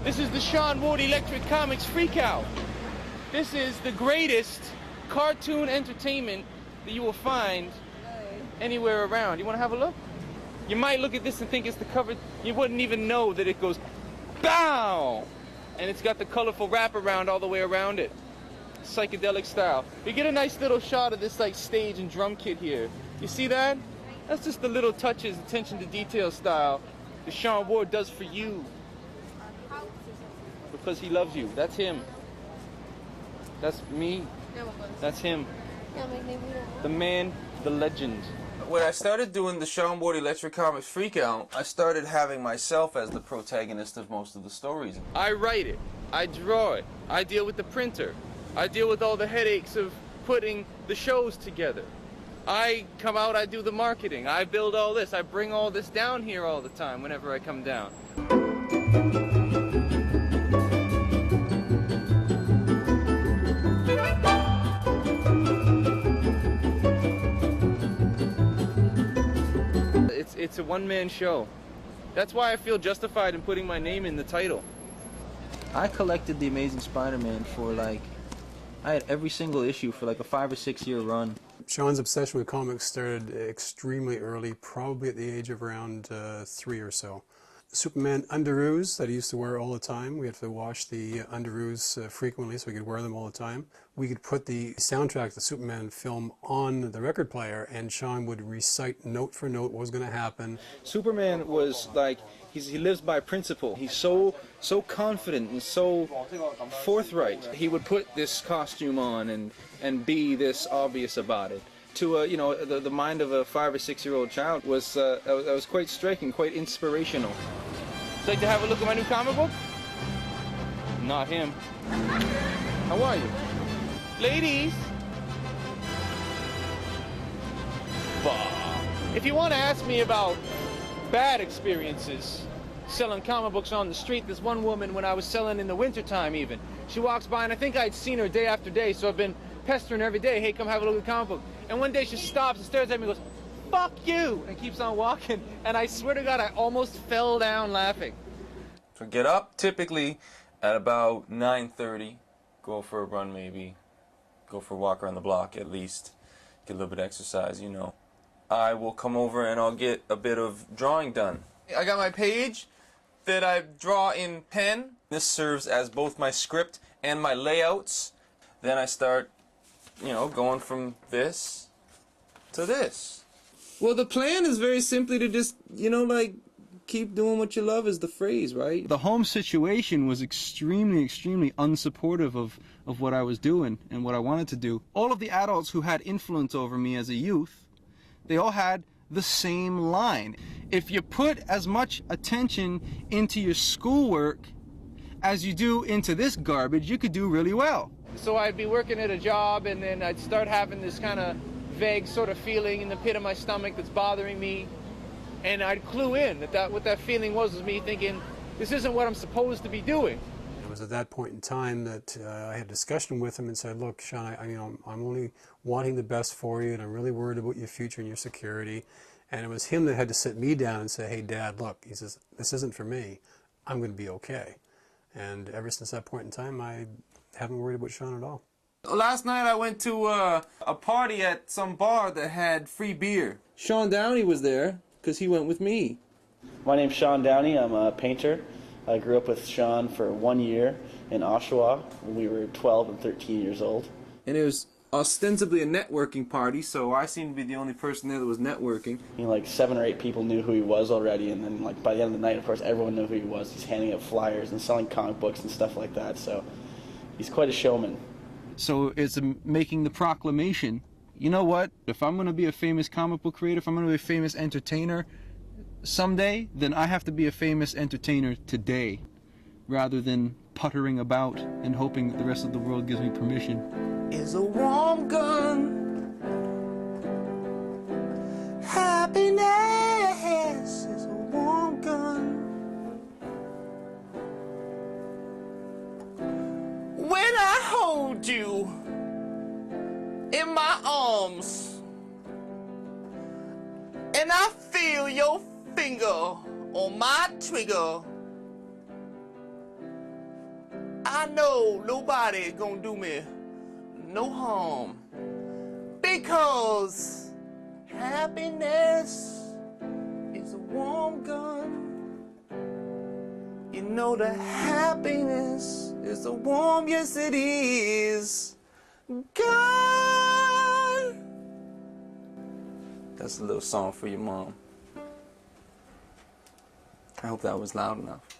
This is the Sean Ward Electric Comics Freakout. This is the greatest cartoon entertainment that you will find anywhere around. You want to have a look? You might look at this and think it's the cover. You wouldn't even know that it goes BOW! And it's got the colorful wraparound all the way around it. Psychedelic style. We get a nice little shot of this like stage and drum kit here. You see that? That's just the little touches, attention to detail style that Sean Ward does for you. Because he loves you. That's him. That's me. That's him. The man, the legend. When I started doing the Sean Ward Electric Comics Freakout, I started having myself as the protagonist of most of the stories. I write it. I draw it. I deal with the printer. I deal with all the headaches of putting the shows together. I come out, I do the marketing. I build all this. I bring all this down here all the time whenever I come down. It's a one-man show. That's why I feel justified in putting my name in the title. I collected The Amazing Spider-Man for I had every single issue for like a 5 or 6 year run. Sean's obsession with comics started extremely early, probably at the age of around 3 or so. Superman underoos that he used to wear all the time. We had to wash the underoos frequently so we could wear them all the time. We could put the soundtrack to the Superman film on the record player and Sean would recite note for note what was going to happen. Superman was like, he lives by principle. He's so confident and so forthright. He would put this costume on and be this obvious about it. To the mind of a 5 or 6 year old child was that was quite striking, quite inspirational. Would you like to have a look at my new comic book? Not him. How are you? Ladies! Bah. If you want to ask me about bad experiences selling comic books on the street, there's one woman when I was selling in the wintertime even. She walks by and I think I'd seen her day after day, so I've been pestering her every day, hey, come have a look at the comic book. And one day she stops and stares at me and goes, fuck you, and keeps on walking. And I swear to God, I almost fell down laughing. So get up typically at about 9:30, go for a run maybe, go for a walk around the block at least, get a little bit of exercise, you know. I will come over and I'll get a bit of drawing done. I got my page that I draw in pen. This serves as both my script and my layouts. Then I start, going from this to this. Well, the plan is very simply to just, keep doing what you love is the phrase, right? The home situation was extremely, extremely unsupportive of what I was doing and what I wanted to do. All of the adults who had influence over me as a youth, they all had the same line. If you put as much attention into your schoolwork as you do into this garbage, you could do really well. So I'd be working at a job and then I'd start having this kind of vague sort of feeling in the pit of my stomach that's bothering me. And I'd clue in that what that feeling was me thinking, this isn't what I'm supposed to be doing. It was at that point in time that I had a discussion with him and said, look, Sean, I'm only wanting the best for you and I'm really worried about your future and your security. And it was him that had to sit me down and say, hey, Dad, look, he says, this isn't for me. I'm going to be okay. And ever since that point in time, I haven't worried about Sean at all. Last night I went to a party at some bar that had free beer. Sean Downey was there because he went with me. My name's Sean Downey. I'm a painter. I grew up with Sean for 1 year in Oshawa when we were 12 and 13 years old. And it was ostensibly a networking party, so I seemed to be the only person there that was networking. 7 or 8 people knew who he was already, and then by the end of the night, of course, everyone knew who he was. He's handing out flyers and selling comic books and stuff like that, so he's quite a showman. So it's making the proclamation, you know what, if I'm going to be a famous comic book creator, if I'm going to be a famous entertainer someday, then I have to be a famous entertainer today, rather than puttering about and hoping that the rest of the world gives me permission. Is a warm gun. Happiness is a warm gun. When I hold you in my arms and I feel your finger on my trigger, I know nobody gonna do me no harm. Because happiness is a warm gun. You know that happiness is a warm, yes it is, gun. That's a little song for your mom. I hope that was loud enough.